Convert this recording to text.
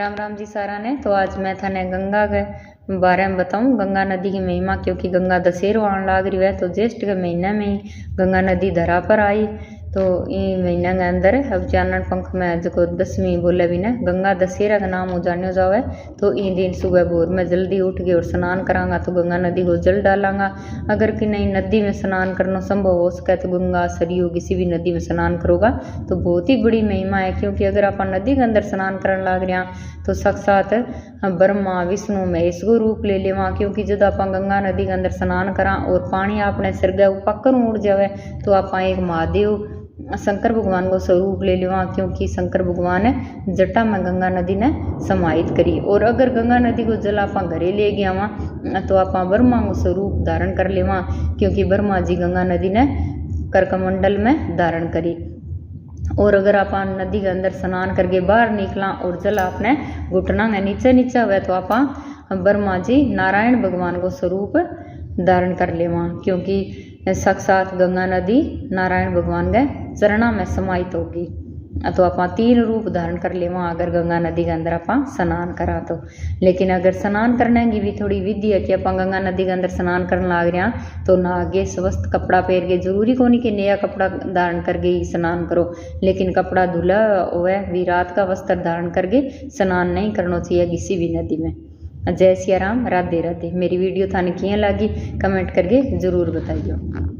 राम राम जी सारा ने। तो आज मैं थाने गंगा के बारे में बताऊं, गंगा नदी की महिमा। क्योंकि गंगा दशहरो आने लाग रही है, तो ज्येष्ठ के महीने में ही गंगा नदी धरा पर आई। तो इन महीना के अंदर अब चानन पंख में जो 10वीं बोले भी ने गंगा दशहरा का नाम हो जाने जावे। तो इन दिन सुबह भोर में जल्दी उठ के और स्नान करांगा तो गंगा नदी को जल डालांगा। अगर कि नहीं नदी में स्नान करना संभव हो सके तो गंगा सरयू किसी भी नदी में स्नान करोगा तो बहुत ही बड़ी महिमा है। क्योंकि अगर आप नदी के अंदर स्नान करने लाग रहे तो साक्षात ब्रह्मा विष्णु महेश को रूप ले लेवा। क्योंकि जब आप गंगा नदी के अंदर स्नान करा और पानी आपने सिर के पक्कर उड़ जावे तो आप एक महादेव शंकर भगवान को स्वरूप ले लेवा। क्योंकि शंकर भगवान ने जटा में गंगा नदी ने समाहित करी। और अगर गंगा नदी को जल आप घरे ले गया वहाँ तो आप ब्रह्मा को स्वरूप धारण कर लेवा। क्योंकि ब्रह्मा जी गंगा नदी ने कर्कमंडल में धारण करी। और अगर आप नदी के अंदर स्नान करके बाहर निकला और जल आपने घुटना में नीचे नीचे हुआ तो आप ब्रह्मा जी नारायण भगवान को स्वरूप धारण कर लेवा। क्योंकि साक्षात गंगा नदी नारायण भगवान के चरणा में समाहित होगी। तो आप 3 रूप धारण कर लेवा अगर गंगा नदी के अंदर आप स्नान करा तो। लेकिन अगर स्नान करने की भी थोड़ी विधि है कि आप गंगा नदी के अंदर स्नान करने लाग रहे तो नहागे स्वस्थ कपड़ा पहन के, जरूरी को नहीं कि नया कपड़ा धारण करके ही स्नान करो। लेकिन कपड़ा धुला हुआ भी रात का वस्त्र धारण करके स्नान नहीं करना चाहिए किसी भी नदी में। जय सिया राम, राधे राधे। मेरी वीडियो थाने किया लगी कमेंट करके जरूर बताइए।